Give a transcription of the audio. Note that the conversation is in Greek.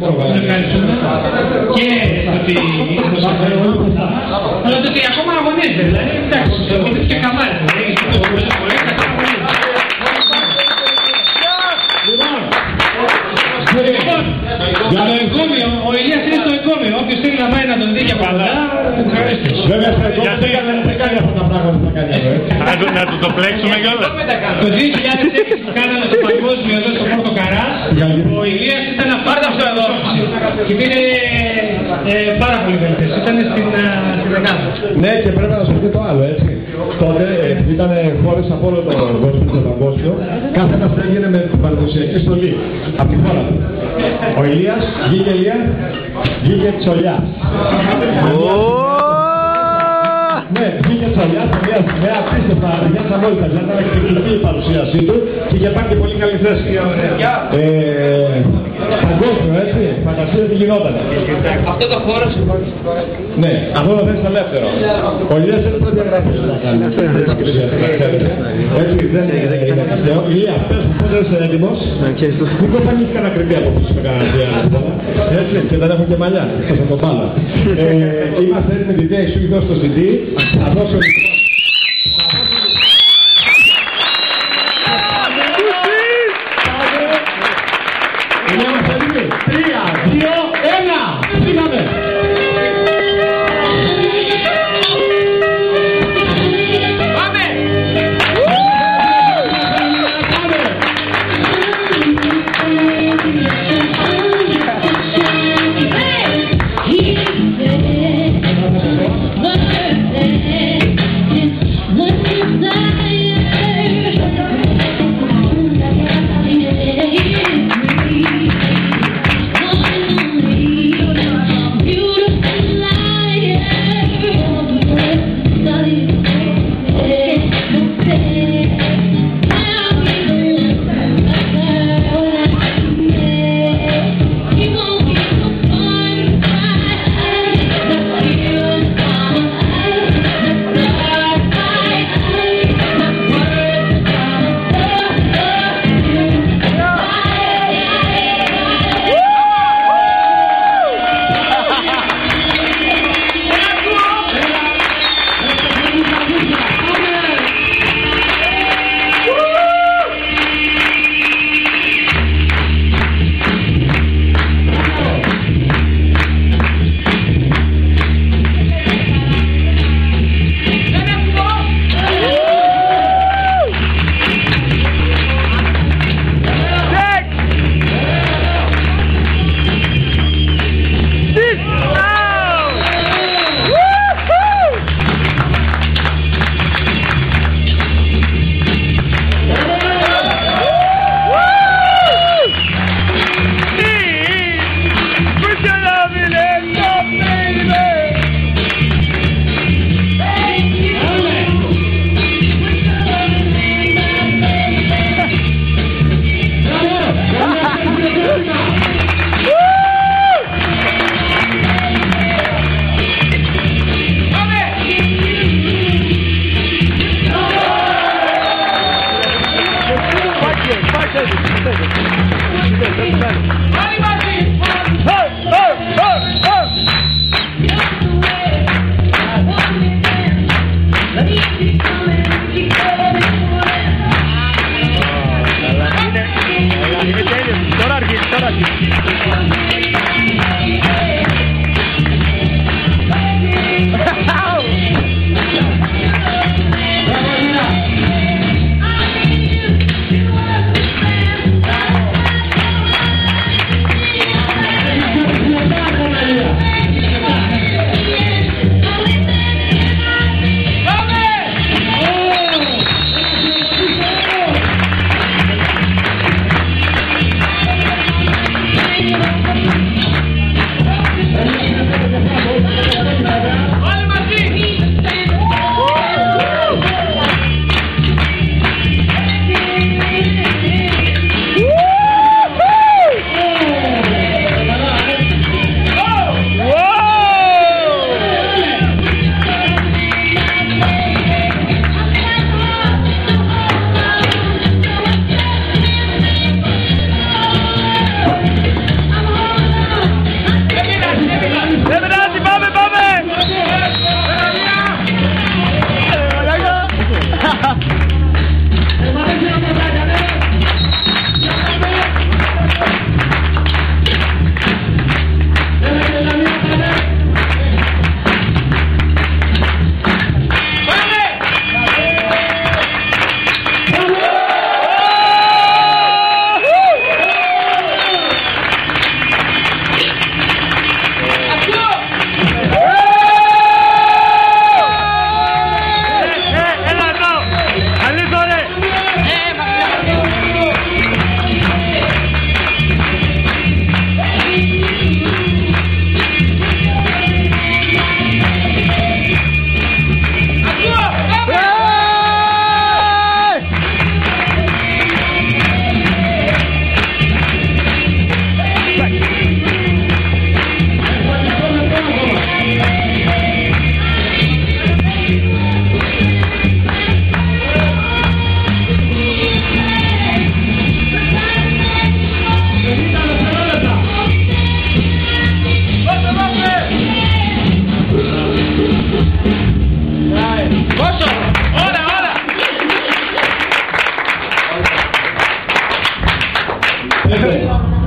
Ευχαριστούμε και ότι αλλά ότι ακόμα αγωνίζεται, δηλαδή εντάξει, αγωνίζεται και καμάρι. Λοιπόν, για το εγκόμιο, ο Ηλίας είναι στο εγκόμιο, όποιος θέλει να πάει να τον δει για πάντα, ευχαριστώ. Βέβαια στο εγκόμιο δεν κάνει αυτά τα πράγματα που θα κάνει εδώ, έτσι. Να του το πλέξουμε κιόλας. Το 2006 κάναμε το παγκόσμιο εδώ στο Πόρτο Καρά, ο Ηλίας ήταν απάρταστο εδώ και πήρε πάρα πολύ βελτές, ήταν στην δεκάδα. Ναι, και πρέπει να σου πει το άλλο, έτσι. Τότε ήταν χώρες από όλο το κόσμο, το παγκόσμιο, κάθε ένας έγινε με παραδοσιακή στολή από τη χώρα του. Ο Ηλίας βγήκε Ηλία, βγήκε Τσολιάς. Ναι, βγήκε Τσολιάς, με απίστευτα αργιάσαν όλοι τα ήταν εκπληκτική η παρουσίασή του και είχε πάρει και πολύ καλή θέση. Παγκόσμιο, έτσι, φανταστείτε τι γινόταν. Αυτό το χώρο σου. Ναι, αυτό το θες ελεύθερο. Ο Ηλίας είναι πρώτη εγγραφή να κάνει. Έτσι, δεν είναι τυχαίο. Ηλία, πες μου πότε είσαι έτοιμος. Μην κοφανείς κανένα κρυμπή από πίσω με κανένα διάστημα. Έτσι, και δεν έχω και μαλλιά, θα το βάλω. Είμαστε έτοιμοι την ιδέα, σου δώσω το CD. Θα δώσω Πείτε.